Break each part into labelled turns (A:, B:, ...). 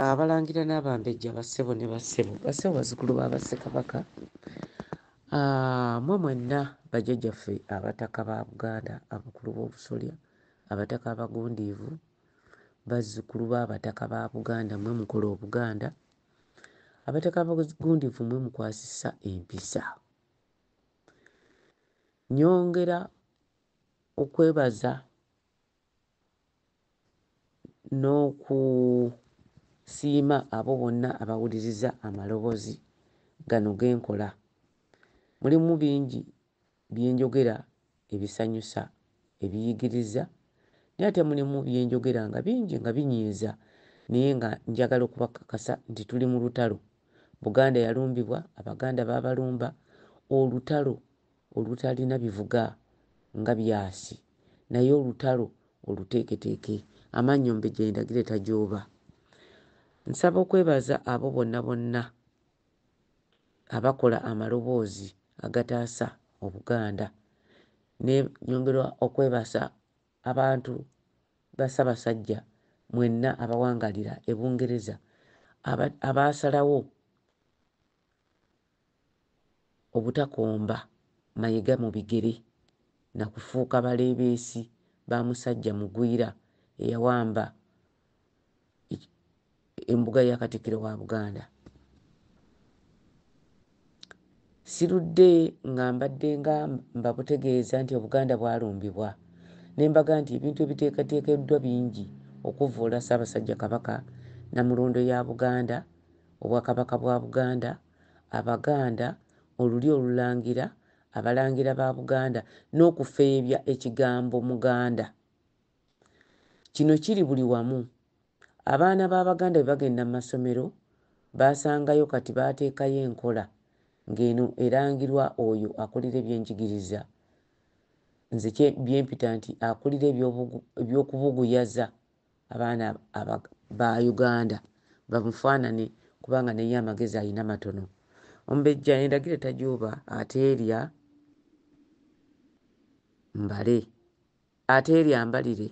A: Abalangira n'abambejja bassebo ne bassebo bazzukulu ba Bassekabaka, mmwe mwenna bajjajjaffe abataka ba Buganda, abakulu b'obusolya, abataka abagundiivu, bazzukulu b'abataka ba Buganda, mmwe mukola Obuganda, abataka abagundiivu mmwe mukwasisa empisa. Nnyongera okwebaza n'okusiima abo bonna abawuliriza amaloboozi gano genkola. Mulimu bingi bye njogera ebisanyusa, ebiyigiriza, naye ate mulimu bye njogera nga bingi nga binyiiza, naye nga njagala okubakakasa nti tuli mu lutalo. Buganda yalumbibwa, Abaganda baabalumba, olutalo olutalina bivuga nga byasi, naye olutalo oluteeketeeke. Amannyombe gye ndagire tajooba. Nsaba okwebaza abo bonna bonna abakola amaloboozi agataasa Obuganda. Ne nyongera okwebaza abantu ba Ssaabasajja mwenna abawangalira e Bungereza, abaasalawo obutakomba mayiga mu bigere na kufuuka baleebeesi ba musajja mugwira eyawamba embuga ya Katikkiro wa Buganda. Sirudde nga mbadde nga mbabutegeeza nti Obuganda bwalumbibwa, ne mbaga nti ebintu ebiteekateekeddwa bingi okuvvuula Ssaabasajja Kabaka, Namulondo ya Buganda, Obwakabaka bwa Buganda, Abaganda, oluli olulangira, abalangira ba Buganda, n'okufeebya ekigambo Muganda. Kino kiri buli wamu. Abaana b'Abaganda bwe bagenda mu masomero baasangayo kati baateekayo enkola ng'eno erangirwa oyo akulira ebyenjigiriza. Nze byempita nti akulira ebyokubuguyaza abaana ba Uganda bamufaanane, kubanga naye amagezi alina matono. Ombejja endagire tajooba, ateerya mbale, ateerya mbalire.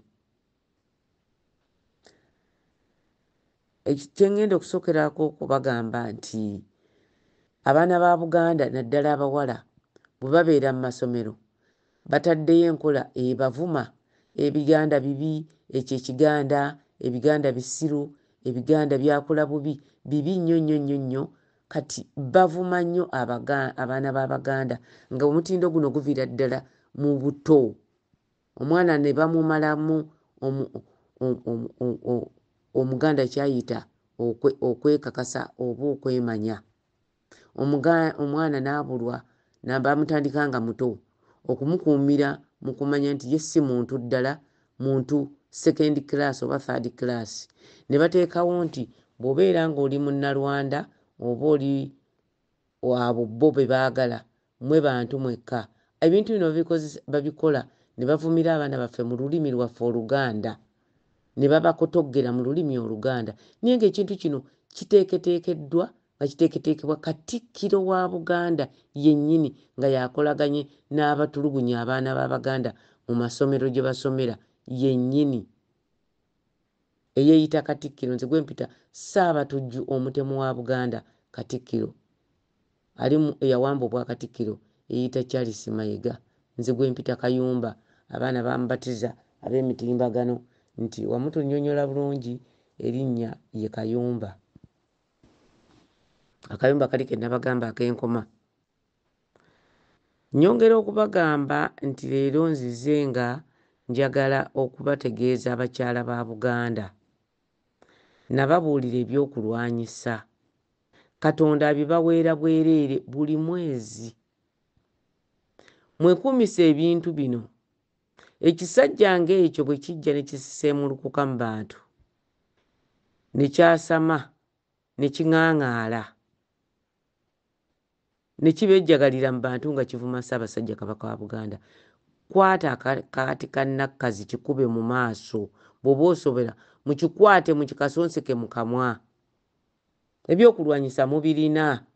A: Kye ngenda okusookerako okubagamba nti abaana ba Buganda naddala abawala bwe babeera mu masomero bataddeyo enkola ebavuma, Ebiganda bibi, ekyo Ekiganda, Ebiganda bisiru, Ebiganda byakula bubi, bibi nnyo nnyo nnyo nnyo. Kati bavuma nnyo abaana b'Abaganda nga omutindo guno guviira ddala mu buto. Omwana ne bamumalamu Omuganda kyayita okwekakasa oba okwemanya. Omwana n'abulwa bamutandika nga muto okumukuumira mu kumanya nti ye si muntu ddala, muntu second class oba third class. Ne bateekawo nti bw'obeera ng'oli munnalwanda oba oli abo bo be baagala, mwe bantu mwekka. Ebintu bino babikola ne bavumira abaana baffe mu lulimi lwaffe Oluganda, ne babakotoggera mu lulimi Oluganda. Naye ng'ekintu kino kiteeketeekeddwa nga kiteeketeekebwa Katikkiro wa Buganda yennyini nga yakolaganye n'abatulugunya abaana b'Abaganda mu masomero gye basomera yennyini, eyeeyita Katikkiro. Nze gwe mpita Ssaabatujju omutemu wa Buganda Katikkiro, ali eyawamba obwa Katikkiro eyeeyita Charles Mayiga. Nze gwe mpita Kayumba, abaana bamubatiza ab'emitimbagano nti wamutunnyonnyola bulungi erinnya ye Kayumba. Akayumba kali ke nabagamba ak'enkoma. Nnyongera okubagamba nti leero nzize nga njagala okubategeeza abakyala ba Buganda, nababuulira ebyokulwanyisa. Katonda abibaweera bwereere buli mwezi. Mwekuumisa ebintu bino. Ekisajja ng'ekyo bwe kijja ne kisiseemulukuka mu bantu, ne kyasama, ne kiŋaaŋaala, ne kibejjagalira mu bantu nga kivuma Ssaabasajja Kabaka wa Buganda, kwata akaati ka Nakkazi kikube mu maaso. Bw'oba osobera mukikwate mukikasonseke mu kamwa. Ebyokulwanyisa mubirina.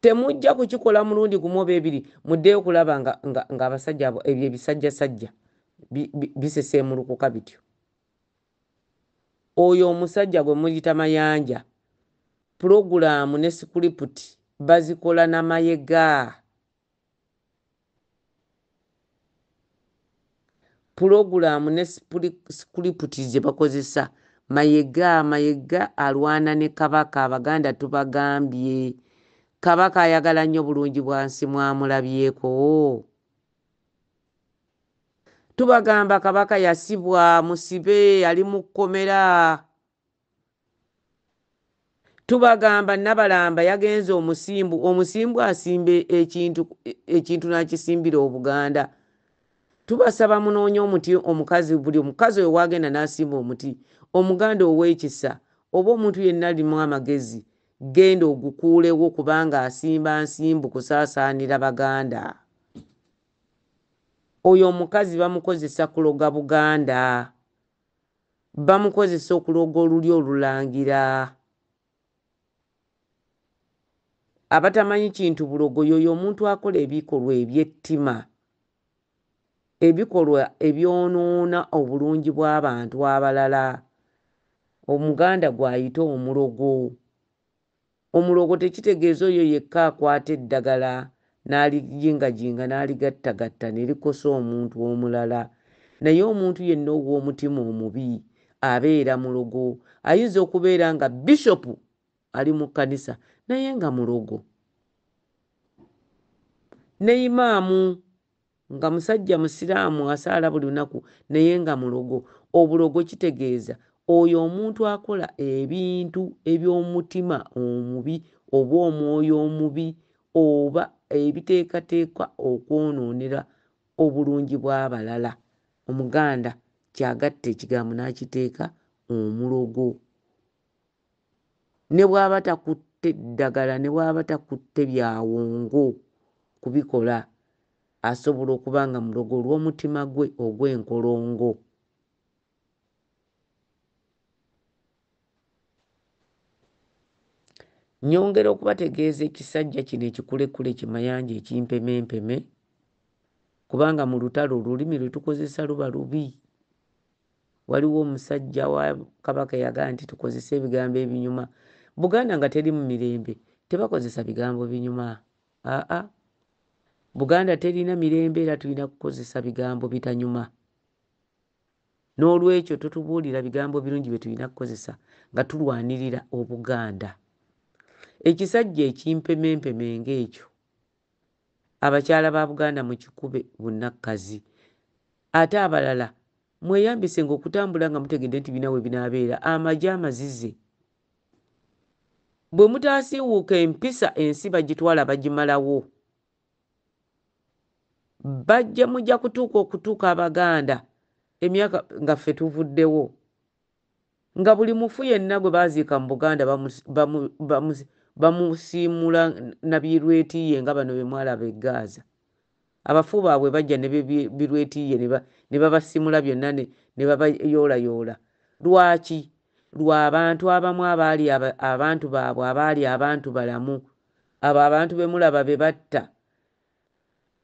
A: Temujja kukikola mulundi gumu oba ebiri muddeyo kulaba nga abasajja ebyo ebisajjasajja biseseemulukuka bityo. oyo omusajja gwe muyita Mayanja pulogulaamu ne sikuriputi bazikola na mayega. Pulogulaamu ne sikuriputi ze bakozesa mayega alwana ne Kabaka. Abaganda tubagambye Kabaka ayagala nnyo bulungi bwansi mwamulabyeko. Tubagamba Kabaka yasibwa musibe ali mu kkomera. Tubagamba Nabalamba yagenze omusimbu asimbe ekintu nakisimbira Obuganda. Tubasaba munoonye omuti omukazi, buli omukazi oyo wagenda n'asimba omuti Omuganda ow'ekisa oba omuntu yenna alimu amagezi genda ogukuulewo kubanga asimba nsimbu kusaasaanira Baganda. Oyo omukazi bamukozesa kuloga Buganda, bamukozesa okuloga oluli olulangira. Abatamanyi kintu bulogo yoyo omuntu akola ebikolwa ebyettima, ebikolwa ebyonoona obulungi bw'abantu abalala. Omuganda gw'ayita omulogo. Omulogo tekitegeeza oyo yekka akwata eddagala n'alijingajinga n'aligattagatta ne likosa omuntu omulala. Naye omuntu yenna ow'omutima omubi abeera mulogo. Ayinza okubeera nga bishopu ali mu kkanisa naye nga mulogo, ne imaamu nga musajja musiraamu asaala buli lunaku naye nga mulogo. Obulogo kitegeeza oyo omuntu akola ebintu eby'omutima omubi oba omwoyo omubi oba ebiteekateekwa okwonoonera obulungi bw'abalala. Omuganda kyagatta ekigambo n'akiteeka omulogo. Ne bw'aba takutte eddagala, ne bw'aba takutte byawongo kubikola, asobola okuba nga mulogo olw'omutima gwe ogw'enkolongo. Nyongera okubategeeza ekisajja kino ekikulekule kimayanja ekimpemempeme kubanga mu lutalo olulimi lwe tukozesa luba lubi. Waliwo omusajja wa Kabaka yagaa nti tukozese ebigambo ebinyuma. Buganda nga teri mu mirembe tebakozesa bigambo binyuma. Buganda terina mirembe era tulina kukozesa bigambo bitanyuma. N'olwekyo totubuulira bigambo birungi bye tulina kukozesa nga tulwanirira Obuganda. Ekisajja ekimpemempeme ng'ekyo abakyala ba Buganda mu kikube bunnakkazi. Ate abalala mweyambise ng'okutambula nga mutegedde nti binawe binaabeera amagye amazize. Bwe mutaasiiwuuka empisa ensi bagitwala bagimalawo. Mujja kutuuka Abaganda emyaka nga ffe tuvuddewo nga buli mufu yenna gwe baaziika mu Buganda bamusiimula na birwetiiye nga bano be mwalaba e Gaza. Abafu baabwe bajja ne birwetiiye ne babasimula byonna ne babayoolayoola. Lwaki? Lw'abantu abamu abaali abantu baabwe abaali abantu balamu. Abo abantu be mulaba be batta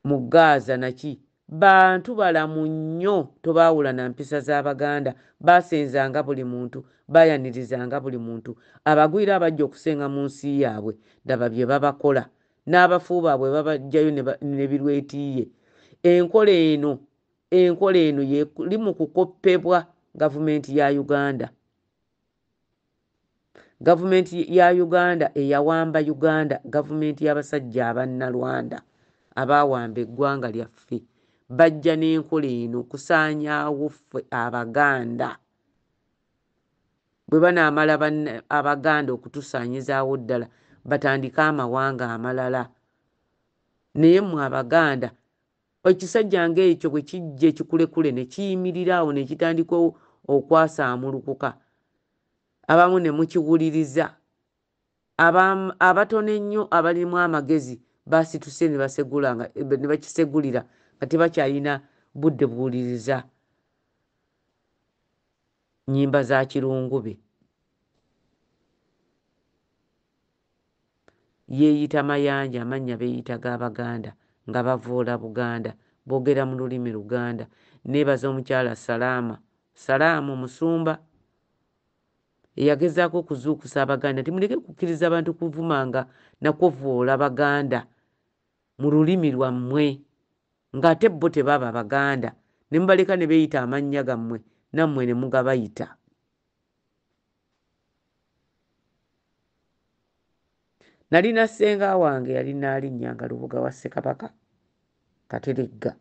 A: mu Gaza naki bantu balamu nnyo, tobaawula na mpisa z'Abaganda. Baasenzanga buli muntu, baayanirizanga buli muntu. Abagwira abajja okusenga mu nsi yaabwe daba bye babakola, n'abafu baabwe babajjayo ne birwetiiye. Enkola eno yeri mu kukoppebwa gavumenti ya Uganda. Gavumenti ya Uganda eyawamba Uganda, gavumenti y'abasajja abannalwanda abaawamba eggwanga lyaffe, bajja n'enkola eno kusaanyaawo ffe Abaganda. Bwe banaamala Abaganda okutusaanyizaawo ddala batandike amawanga amalala. Naye mmwe Abaganda, ekisajja ng'ekyo bwe kijja ekikulekule ne kiyimirira awo ne kitandika okwasaamulukuka, abamu ne mukiwuliriza. Abatono ennyo abalimu amagezi baasituse ne bakisegulira nga tebakyalina budde buwuliriza nnyimba za Kirungube. Yeeyita Mayanja, amannya beeyitaga Abaganda nga bavoola Buganda, boogera mu lulimi Luganda. Neebaza omukyala Salaamu Musumba eyagezaako okuzuukusa Abaganda nti muleke kukkiriza abantu kuvumanga nakovoola Baganda mu lulimi lwammwe ng'ate bo tebaba Baganda ne mubaleka ne beeyita amannya gammwe nammwe ne mugabayita. Nalina ssenga wange yali naalinnyanga Lubuga wa Ssekabaka Kateregga.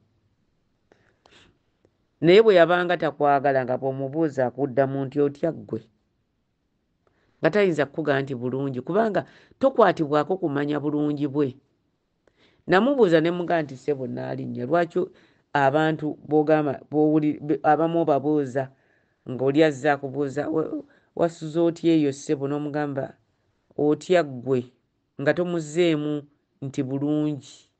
A: Naye bwe yabanga takwagala nga bw'omubuuza akuddamu nti otya ggwe nga tayinza kukugaa nti bulungi kubanga tokwatibwako kumanya bulungi bwe. Namubuuza ne mugaa nti ssebo naalinnya lwaki abantu b'ogamba abamu obabuuza ng'oli azza akubuuza wasuza otya eyo ssebo n'omugamba otya ggwe nga tomuzzeemu nti bulungi.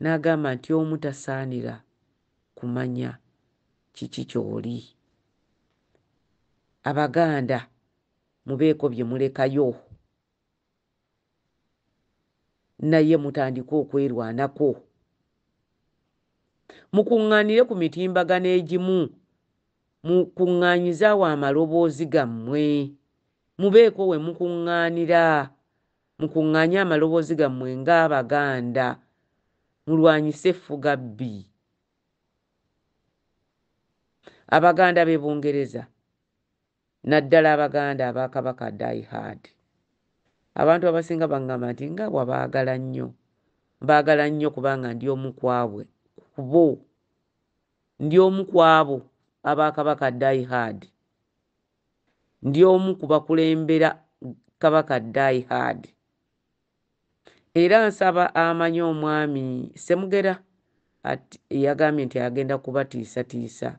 A: N'agamba nti omu tasaanira kumanya kiki ky'oli. Abaganda mubeeko bye mulekayo naye mutandike okwerwanako. Mukuŋŋaanire ku mitimbagano egimu, mukuŋŋaanyize awo amaloboozi gammwe. Mubeeko we mukuŋŋaanira, mukuŋŋaanye amaloboozi gammwe ng'Abaganda, mulwanyise effugabbi. Abaganda b'e Bungereza naddala Abaganda aba Kabaka Die Hard, abantu abasinga baŋŋamba nti nga bwabaagala nnyo, mbaagala nnyo kubanga ndi omu kwabwe kubo, ndi omu kwabo aba Kabaka Die Hard, ndi omu ku bakulembera Kabaka Die Hard. Era nsaba amanyi omwami Ssemugera yagambye nti agenda kubatiisatiisa,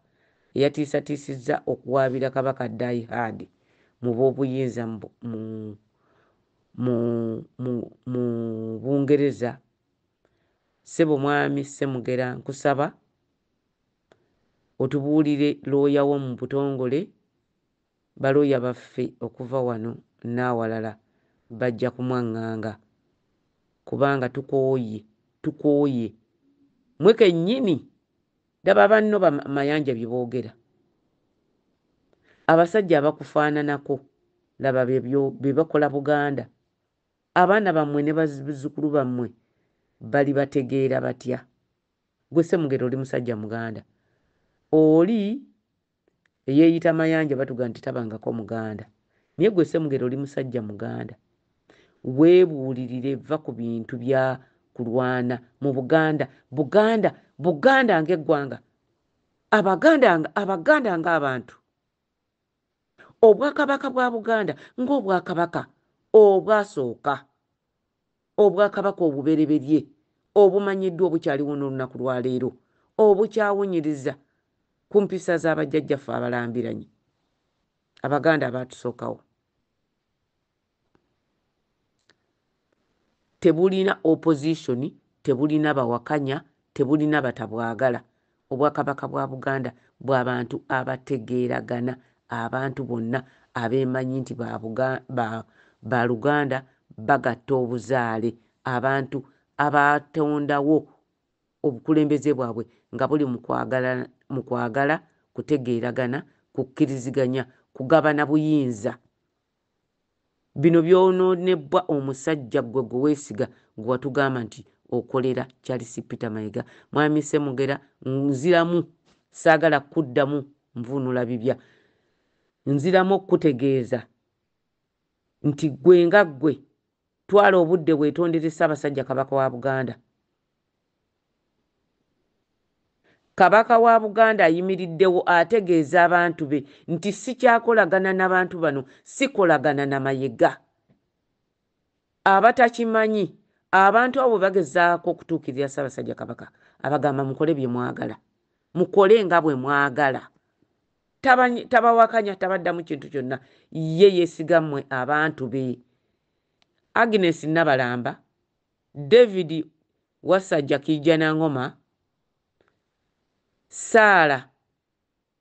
A: eyatiisatiisizza okuwaabira Kabaka Die Hard mu b'obuyinza mu Bungereza. Ssebo mwami Ssemugera nkusaba otubuulire looya wo mu butongole, balooya baffe okuva wano n'awalala bajja kumwaŋŋanga kubanga tukooye mwe kennyini. Ddaba banno Mayanja bye boogera, abasajja abakufaananako laba bye bakola Buganda. Abaana bammwe ne bazzukulu bammwe bali bategeera batya? Gwe Ssemugera oli musajja Muganda, oli eyeeyita Mayanja batuga nti tabangako Muganda, naye gwe Ssemugera oli musajja Muganda. Weebuulirire, va ku bintu bya kulwana mu Buganda. Buganda ng'eggwanga, Abaganda ng'abantu. Obwakabaka bwa Buganda ng'obwakabaka obwasooka, obwakabaka obubereberye obumanyiddwa obukyaliwo n'olunaku lwa leero, obukyawunyiriza ku mpisa z'abajjajjaffe abalambiranye, Abaganda abaatusookawo. Tebulina opposition, tebulina bawakanya, tebulina batabwagala. Obwakabaka bwa Buganda bw'abantu abategeeragana, abantu bonna abeemanyi nti ba Luganda bagatta obuzaale, abantu abatondawo obukulembeze bwabwe nga buli mu kwagala, kutegeeragana, kukkiriziganya, kugabana buyinza. Bino byonoonebwa omusajja gwe weesiga gwe watugamba nti okolera Charles Peter Mayiga. Mwami Ssemugera nziramu, saagala kuddamu nvuunula bibya, nziramu okutegeeza nti gwe nga ggwe twala obudde weetondere Ssaabasajja Kabaka wa Buganda. Kabaka wa Buganda ayimiriddewo ategeeza abantu be nti sikyakolagana n'abantu bano, sikolagana na Mayiga. Abatakimanyi, abantu abo bagezaako okutuukirira Ssaabasajja Kabaka abagamba mukole bye mwagala, mukole nga bwe mwagala. Tabawakanya, tabaddamu kintu kyonna, ye yeesigammwe abantu be. Agnes Nabalamba, David Wasajja Kijjanangoma, Saara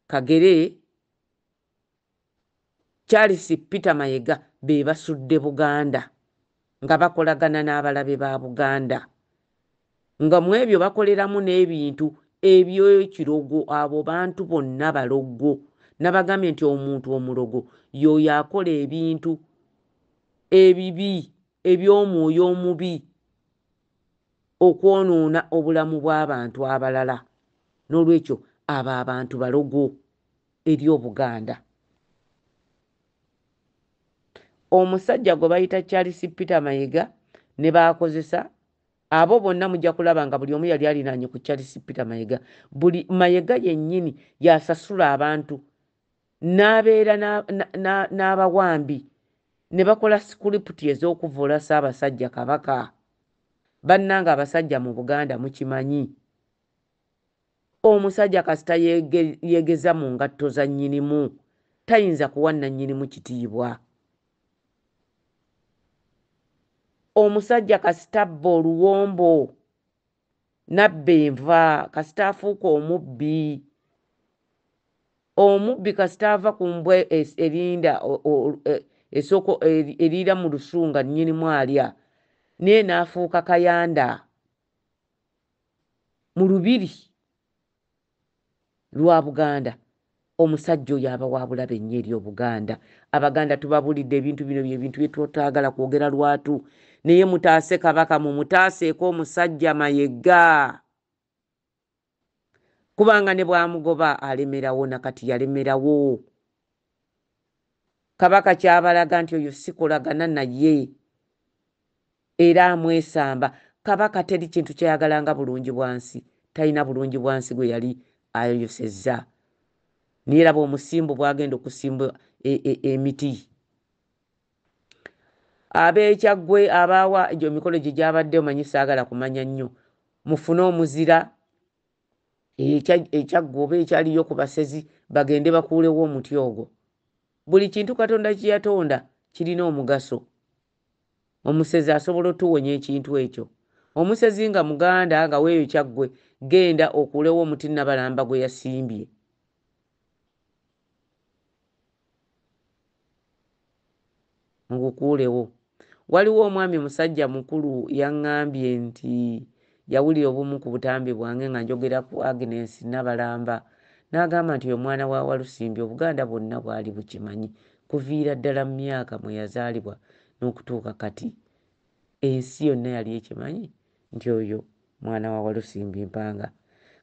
A: Kagere, Charles Peter Mayiga be basudde Buganda nga bakolagana n'abalabe ba Buganda, nga mu ebyo bakoleramu n'ebintu eby'ekirogo. Abo bantu bonna balogo, nabagambye nti omuntu omulogo y'oyo akola ebintu ebibi eby'omwoyo omubi okwonoona obulamu bw'abantu abalala. N'olwekyo abo abantu balogo eri Obuganda. Omusajja gwe bayita Charles Peter Mayiga ne baakozesa, abo bonna mujja kulaba nga buli omu yali alinaanye ku Charles Peter Mayiga. Buli Mayiga yennyini yasasula abantu n'abeera n'abawambi ne bakola sikuriputi ez'okuvoola Ssaabasajja Kabaka. Bannanga abasajja mu Buganda mukimanyi. Omusajja kasita yeegeza mu ngatto za nnyinimu tayinza kuwa nannyinimu kitiibwa. Omusajja kasita abba oluwombo nabba enva kasita afuuka omubbi. Omubbi kasita ava ku mbwa erinda esoko eriira mu lusunga nnyinimu alya naye n'afuuka kayanda mu lubiri lwa Buganda. Omusajja oyo aba wa bulabe ennyo eri Obuganda. Abaganda tubabulidde ebintu bino byebintu bye twetagala kwogera lwatu, naye mutaase Kabaka mumutaaseeko omusajja Mayiga, kubanga ne bwamugoba alemerawo. Nakati yalemerawo. Kabaka kyabalaga nti oyo sikolagana naye era amwesamba. Kabaka teri kintu kyayagalanga bulungi bwansi, talina bulungi bwansi gwe yali ayosezza. Naye laba omusimbu bwagenda okusimba emiti. Ab'Ekyaggwe abaawa egyo emikolo gye gyabadde omanyi saagala kumanya nnyo. Mufune omuzira Ekyaggwe oba ekyaliyo ku basezi bagende bakuulewo omuti ogwo. Buli kintu Katonda kye yatonda kirina omugaso. Omusezi asobola otuwonya ekintu ekyo. Omusezi nga muganda nga weeyo Kyaggwe genda okuulewo omuti Nabalamba gwe yasimbye. Mugukuulewo. Waliwo omwami musajja mukulu yaŋŋambye nti yawulira obumu ku butambi bwange nga njogera ku Agnes Nabalamba. N'agamba nti omwana wa Walusimbi Obuganda bwonna bwali bukimanyi kuviira ddala mu myaka mwe yazaalibwa n'okutuuka kati. Ensi yonna yali ekimanyi nti oyo mwana wa Walusimbi Mpanga.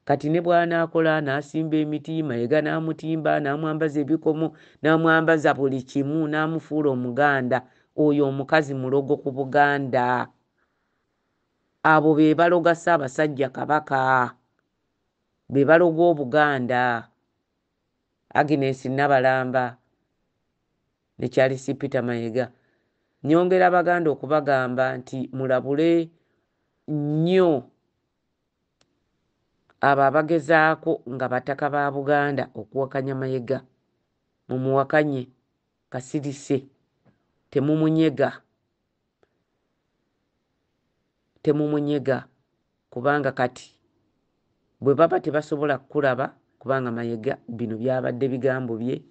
A: Kati ne bw'anaakola n'asimba emiti, Mayiga n'amutimba n'amwambaza ebikomo n'amwambaza buli kimu n'amufuula Omuganda. Oyo omukazi mulogo ku Buganda. Abo be baloga Ssaabasajja Kabaka, be baloga Obuganda. Agnes Nabalamba ne Charles Peter Mayiga. Nyongera Abaganda okubagamba nti mulabule nnyo abo abagezaako nga bataka ba Buganda okuwakanya Mayiga. Mumuwakanye kasirise. Temumunyega kubanga kati bwe baba tebasobola kukulaba kubanga Mayiga bino byabadde bigambo bye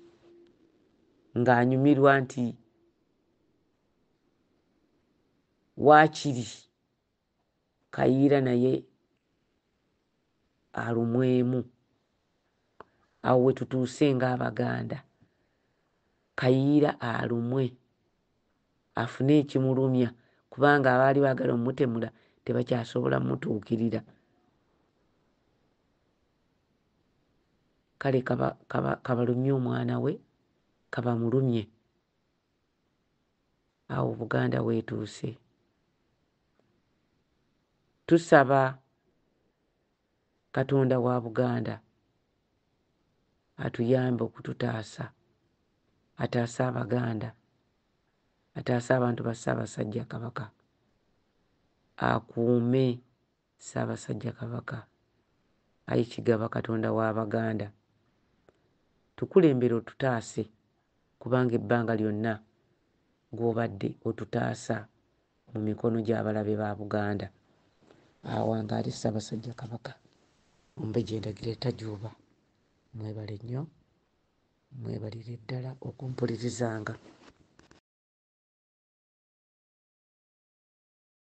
A: ng'anyumirwa nti waakiri Kayiira naye alumwemu. Awo we tutuuse ng'Abaganda. Kayiira alumwe afune ekimulumya kubanga abaali baagala omutemula tebakyasobola mutuukirira. Kale kabalumye omwana we, kabamulumye. Awo Buganda weetuuse. Tusaba Katonda wa Buganda atuyambe okututaasa, ataase Abaganda, ataase abantu ba Ssaabasajja Kabaka, akuume Ssaabasajja Kabaka. Ayi Kigaba Katonda w'Abaganda, tukulembere otutaase kubanga ebbanga lyonna gw'obadde otutaasa mu mikono gy'abalabe ba Buganda. Awangaale Ssaabasajja Kabaka. Ombejja endagiro etajuuba. Mwebale nnyo, mwebalire ddala okumpulirizanga.